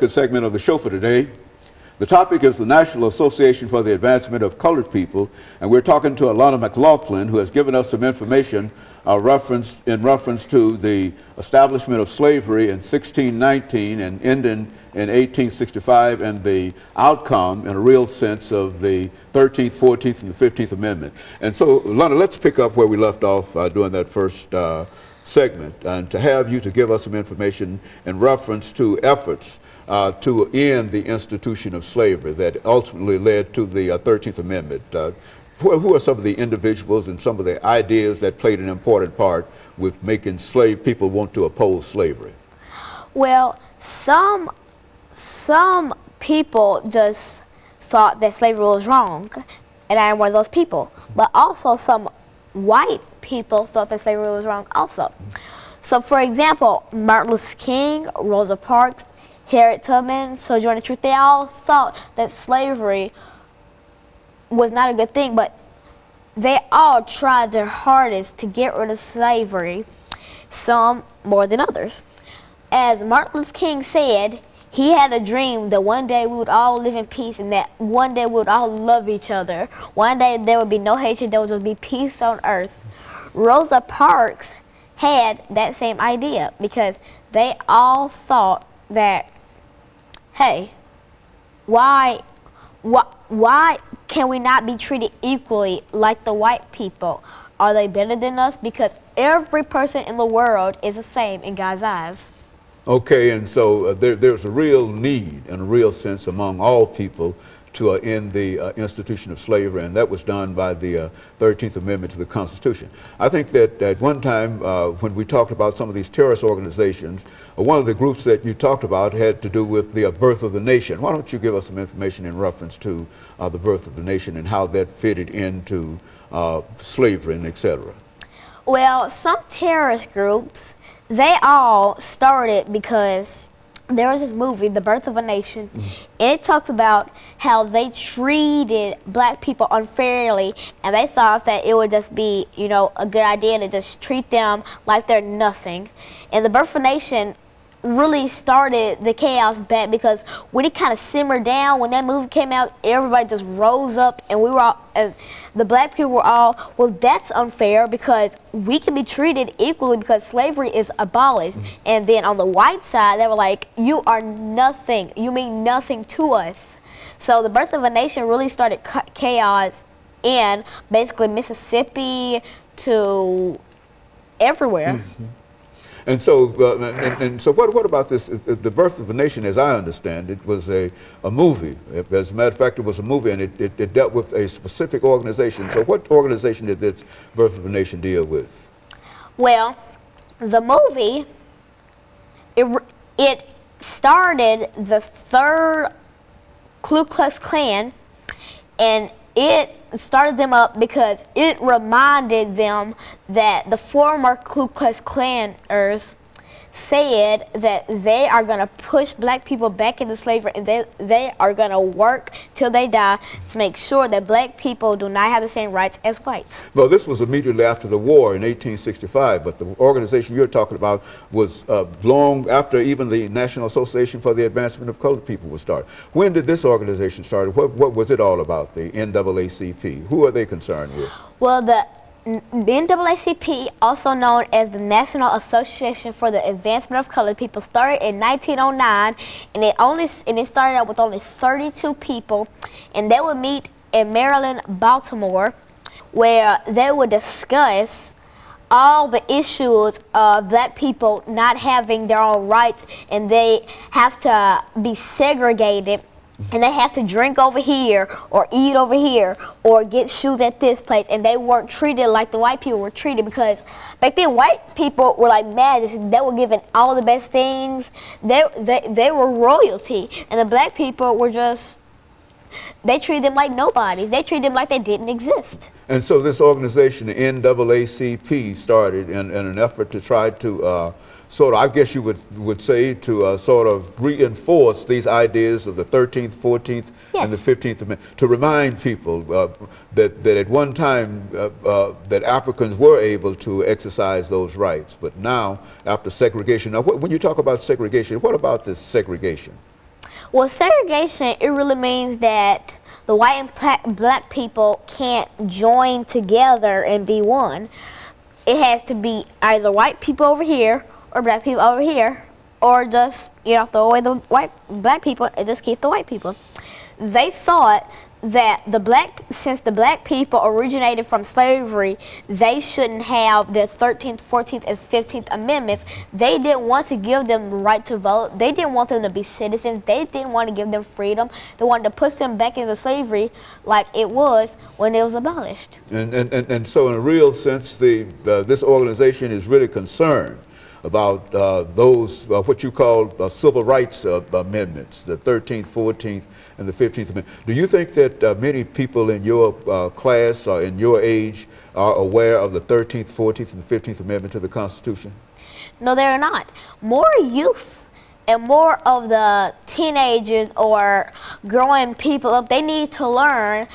Good segment of the show for today. The topic is the National Association for the Advancement of Colored People, and we're talking to Alana McLaughlin, who has given us some information in reference to the establishment of slavery in 1619 and ending in 1865, and the outcome, in a real sense, of the 13th, 14th, and the 15th Amendment. And so, Alana, let's pick up where we left off during that first segment, and to have you to give us some information in reference to efforts to end the institution of slavery that ultimately led to the 13th Amendment. Who are some of the individuals and some of the ideas that played an important part with making people want to oppose slavery? Well, some people just thought that slavery was wrong, and I am one of those people. But also some white people thought that slavery was wrong also. So, for example, Martin Luther King, Rosa Parks, Harriet Tubman, Sojourner Truth, they all thought that slavery was not a good thing, but they all tried their hardest to get rid of slavery, some more than others. As Martin Luther King said, he had a dream that one day we would all live in peace and that one day we would all love each other. One day there would be no hatred, there would just be peace on earth. Rosa Parks had that same idea because they all thought that, hey, why can we not be treated equally like the white people? Are they better than us? Because every person in the world is the same in God's eyes. Okay, and so there's a real need and a real sense among all people to end the institution of slavery, and that was done by the 13th Amendment to the Constitution. I think that at one time when we talked about some of these terrorist organizations, one of the groups that you talked about had to do with the birth of the nation. Why don't you give us some information in reference to the birth of the nation and how that fitted into slavery and et cetera? Well, some terrorist groups, they all started because there was this movie, The Birth of a Nation, and it talks about how they treated black people unfairly, and they thought that it would just be, you know, a good idea to just treat them like they're nothing. And The Birth of a Nation really started the chaos back because when it kind of simmered down, when that movie came out, everybody just rose up, and we were all, the black people were all, well, that's unfair because we can be treated equally because slavery is abolished. And then on the white side, they were like, you are nothing, you mean nothing to us. So The Birth of a Nation really started chaos in basically Mississippi to everywhere. And so, so what about this? The Birth of a Nation, as I understand it, was a movie. As a matter of fact, it was a movie, and it dealt with a specific organization. So what organization did this Birth of a Nation deal with? Well, the movie, it started the third Ku Klux Klan, and it started them up because it reminded them that the former Ku Klux Klanners said that they are going to push black people back into slavery, and they are going to work till they die to make sure that black people do not have the same rights as whites. Well, this was immediately after the war in 1865, but the organization you're talking about was long after even the National Association for the Advancement of Colored People was started. When did this organization start? What was it all about, the NAACP? Who are they concerned with? Well, the NAACP, also known as the National Association for the Advancement of Colored People, started in 1909, and it started out with only 32 people, and they would meet in Maryland, Baltimore, where they would discuss all the issues of black people not having their own rights, and they have to be segregated. And they have to drink over here, or eat over here, or get shoes at this place. And they weren't treated like the white people were treated, because back then white people were like mad. They were given all the best things. They were royalty. And the black people were just, they treated them like nobodies. They treated them like they didn't exist. And so this organization, the NAACP, started in an effort to try to sort of, I guess you would say, to sort of reinforce these ideas of the 13th, 14th, and the 15th Amendment, to remind people that at one time that Africans were able to exercise those rights. But now, after segregation, now when you talk about segregation, what about this segregation? Well, segregation, it really means that the white and black people can't join together and be one. It has to be either white people over here or black people over here, or just, you know, throw away the black people and just keep the white people. They thought that since the black people originated from slavery, they shouldn't have the 13th, 14th, and 15th Amendments. They didn't want to give them the right to vote. They didn't want them to be citizens. They didn't want to give them freedom. They wanted to push them back into slavery like it was when it was abolished. And so in a real sense, this organization is really concerned about those, what you call civil rights amendments, the 13th, 14th, and the 15th Amendment. Do you think that many people in your class or in your age are aware of the 13th, 14th, and the 15th Amendment to the Constitution? No, they're not. More youth and more of the teenagers or growing people up, they need to learn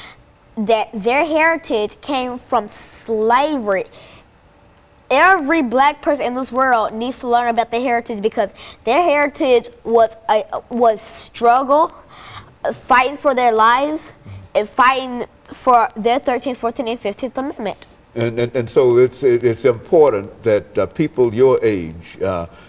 that their heritage came from slavery. Every black person in this world needs to learn about their heritage, because their heritage was struggle, fighting for their lives, and fighting for their 13th, 14th, and 15th Amendment. And so it's important that people your age,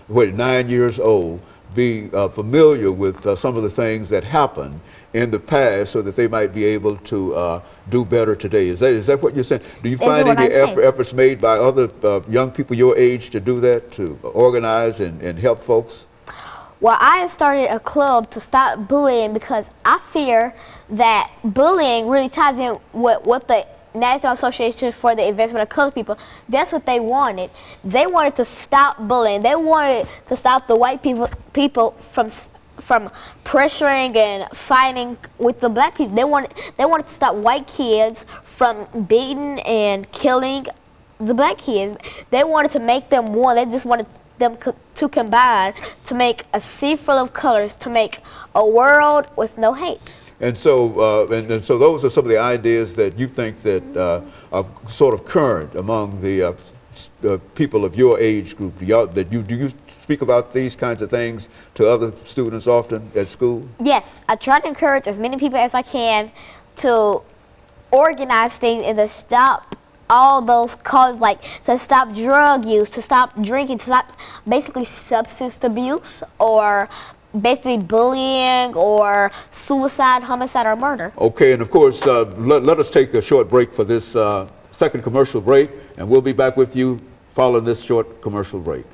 9 years old, be familiar with some of the things that happened in the past, so that they might be able to do better today. Is that what you're saying? Do you find any efforts made by other young people your age to do that, to organize and help folks? Well, I started a club to stop bullying, because I fear that bullying really ties in with what the National Association for the Advancement of Colored People, that's what they wanted. They wanted to stop bullying. They wanted to stop the white people from pressuring and fighting with the black people. They wanted to stop white kids from beating and killing the black kids. They wanted to make them one. They just wanted them to combine to make a sea full of colors, to make a world with no hate. And so, so those are some of the ideas that you think that are sort of current among the people of your age group. Do you speak about these kinds of things to other students often at school? Yes, I try to encourage as many people as I can to organize things and to stop all those causes, like to stop drug use, to stop drinking, to stop basically substance abuse, or basically bullying, or suicide, homicide, or murder. Okay, and of course, let us take a short break for this second commercial break, and we'll be back with you following this short commercial break.